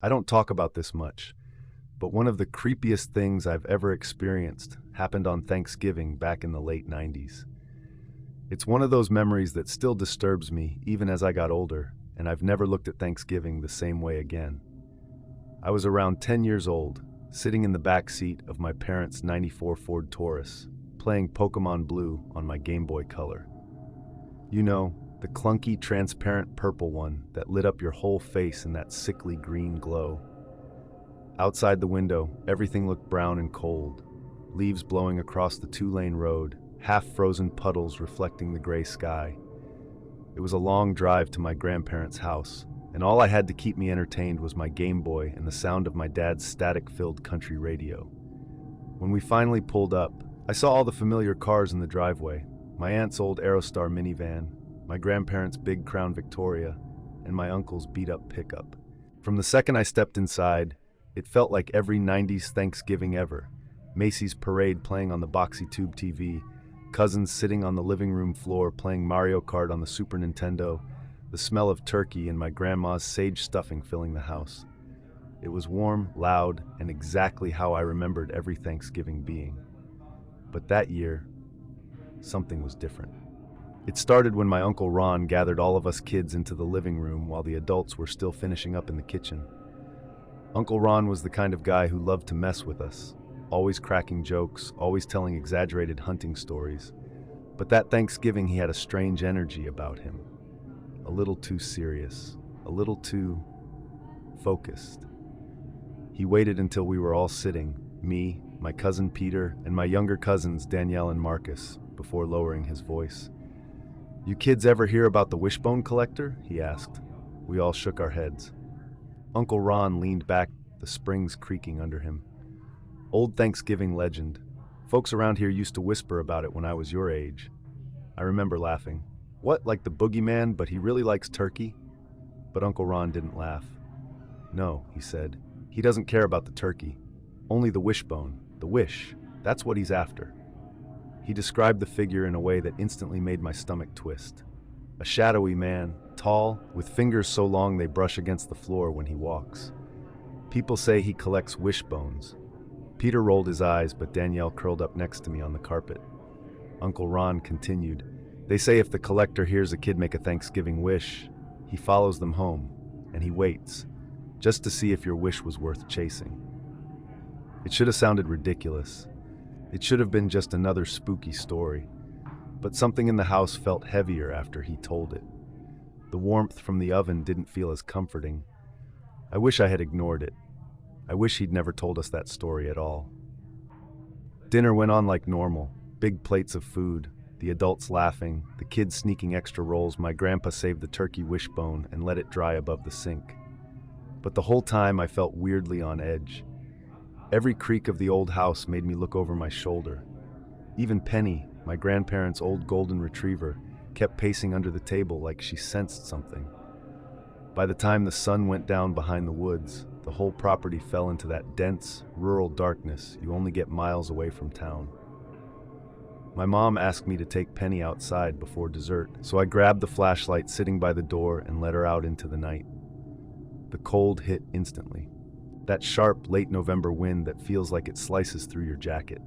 I don't talk about this much, but one of the creepiest things I've ever experienced happened on Thanksgiving back in the late 90s. It's one of those memories that still disturbs me even as I got older, and I've never looked at Thanksgiving the same way again. I was around 10 years old, sitting in the back seat of my parents' '94 Ford Taurus, playing Pokemon Blue on my Game Boy Color. You know, the clunky, transparent purple one that lit up your whole face in that sickly green glow. Outside the window, everything looked brown and cold, leaves blowing across the two-lane road, half-frozen puddles reflecting the gray sky. It was a long drive to my grandparents' house, and all I had to keep me entertained was my Game Boy and the sound of my dad's static-filled country radio. When we finally pulled up, I saw all the familiar cars in the driveway: my aunt's old Aerostar minivan, my grandparents' big Crown Victoria, and my uncle's beat-up pickup. From the second I stepped inside, it felt like every 90s Thanksgiving ever. Macy's parade playing on the boxy tube TV, cousins sitting on the living room floor playing Mario Kart on the Super Nintendo, the smell of turkey and my grandma's sage stuffing filling the house. It was warm, loud, and exactly how I remembered every Thanksgiving being. But that year, something was different. It started when my Uncle Ron gathered all of us kids into the living room while the adults were still finishing up in the kitchen. Uncle Ron was the kind of guy who loved to mess with us, always cracking jokes, always telling exaggerated hunting stories. But that Thanksgiving he had a strange energy about him. A little too serious, a little too focused. He waited until we were all sitting, me, my cousin Peter, and my younger cousins Danielle and Marcus, before lowering his voice. "You kids ever hear about the Wishbone Collector?" he asked. We all shook our heads. Uncle Ron leaned back, the springs creaking under him. "Old Thanksgiving legend. Folks around here used to whisper about it when I was your age." I remember laughing. "What, like the boogeyman, but he really likes turkey?" But Uncle Ron didn't laugh. "No," he said. "He doesn't care about the turkey. Only the wishbone, the wish. That's what he's after." He described the figure in a way that instantly made my stomach twist. A shadowy man, tall, with fingers so long they brush against the floor when he walks. People say he collects wishbones. Peter rolled his eyes, but Danielle curled up next to me on the carpet. Uncle Ron continued, "They say if the collector hears a kid make a Thanksgiving wish, he follows them home, and he waits, just to see if your wish was worth chasing." It should have sounded ridiculous. It should have been just another spooky story. But something in the house felt heavier after he told it. The warmth from the oven didn't feel as comforting. I wish I had ignored it. I wish he'd never told us that story at all. Dinner went on like normal, big plates of food, the adults laughing, the kids sneaking extra rolls. My grandpa saved the turkey wishbone and let it dry above the sink. But the whole time I felt weirdly on edge. Every creak of the old house made me look over my shoulder. Even Penny, my grandparents' old golden retriever, kept pacing under the table like she sensed something. By the time the sun went down behind the woods, the whole property fell into that dense, rural darkness you only get miles away from town. My mom asked me to take Penny outside before dessert, so I grabbed the flashlight sitting by the door and let her out into the night. The cold hit instantly. That sharp, late November wind that feels like it slices through your jacket.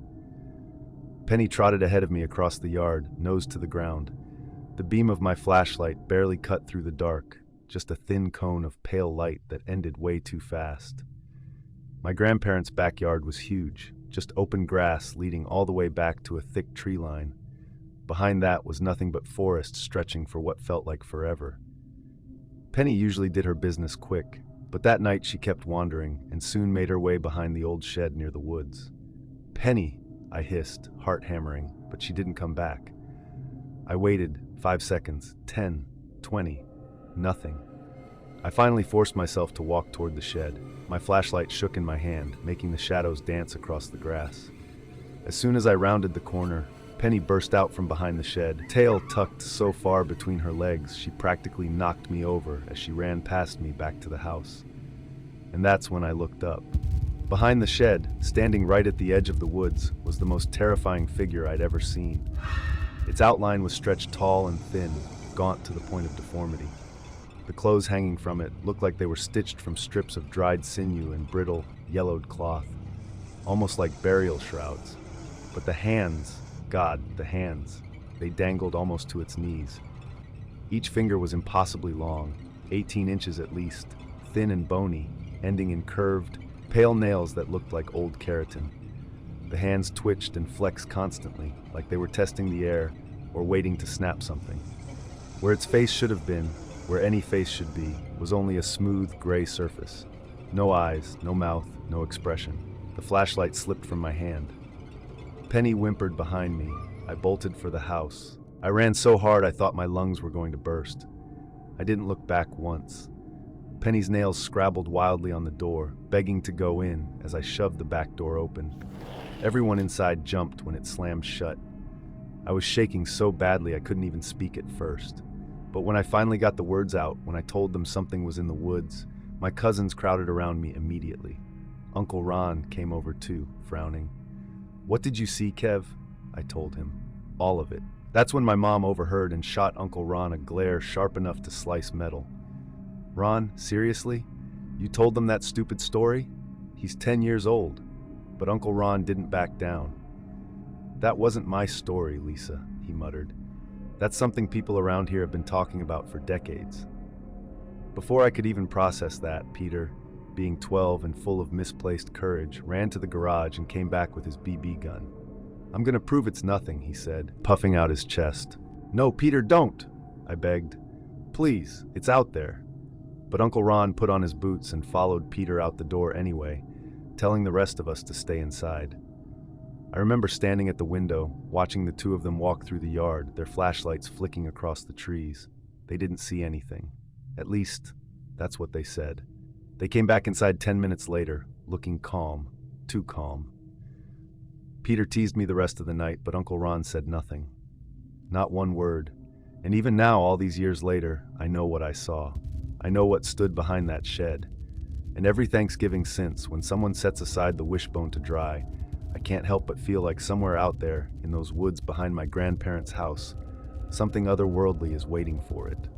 Penny trotted ahead of me across the yard, nose to the ground. The beam of my flashlight barely cut through the dark, just a thin cone of pale light that ended way too fast. My grandparents' backyard was huge, just open grass leading all the way back to a thick tree line. Behind that was nothing but forest stretching for what felt like forever. Penny usually did her business quick, but that night she kept wandering and soon made her way behind the old shed near the woods. "Penny," I hissed, heart hammering, but she didn't come back. I waited, 5 seconds, 10, 20, nothing. I finally forced myself to walk toward the shed. My flashlight shook in my hand, making the shadows dance across the grass. As soon as I rounded the corner, Penny burst out from behind the shed, tail tucked so far between her legs she practically knocked me over as she ran past me back to the house. And that's when I looked up. Behind the shed, standing right at the edge of the woods, was the most terrifying figure I'd ever seen. Its outline was stretched tall and thin, gaunt to the point of deformity. The clothes hanging from it looked like they were stitched from strips of dried sinew and brittle, yellowed cloth, almost like burial shrouds. But the hands, God, the hands, they dangled almost to its knees. Each finger was impossibly long, 18 inches at least, thin and bony, ending in curved, pale nails that looked like old keratin. The hands twitched and flexed constantly, like they were testing the air or waiting to snap something. Where its face should have been, where any face should be, was only a smooth, gray surface. No eyes, no mouth, no expression. The flashlight slipped from my hand. Penny whimpered behind me. I bolted for the house. I ran so hard I thought my lungs were going to burst. I didn't look back once. Penny's nails scrabbled wildly on the door, begging to go in as I shoved the back door open. Everyone inside jumped when it slammed shut. I was shaking so badly I couldn't even speak at first. But when I finally got the words out, when I told them something was in the woods, my cousins crowded around me immediately. Uncle Ron came over too, frowning. "What did you see, Kev?" I told him. All of it. That's when my mom overheard and shot Uncle Ron a glare sharp enough to slice metal. "Ron, seriously? You told them that stupid story? He's 10 years old." But Uncle Ron didn't back down. "That wasn't my story, Lisa," he muttered. "That's something people around here have been talking about for decades." Before I could even process that, Peter, being 12 and full of misplaced courage, ran to the garage and came back with his BB gun. "I'm gonna prove it's nothing," he said, puffing out his chest. "No, Peter, don't!" I begged. "Please, it's out there." But Uncle Ron put on his boots and followed Peter out the door anyway, telling the rest of us to stay inside. I remember standing at the window, watching the two of them walk through the yard, their flashlights flicking across the trees. They didn't see anything. At least, that's what they said. They came back inside 10 minutes later, looking calm, too calm. Peter teased me the rest of the night, but Uncle Ron said nothing. Not one word. And even now, all these years later, I know what I saw. I know what stood behind that shed. And every Thanksgiving since, when someone sets aside the wishbone to dry, I can't help but feel like somewhere out there, in those woods behind my grandparents' house, something otherworldly is waiting for it.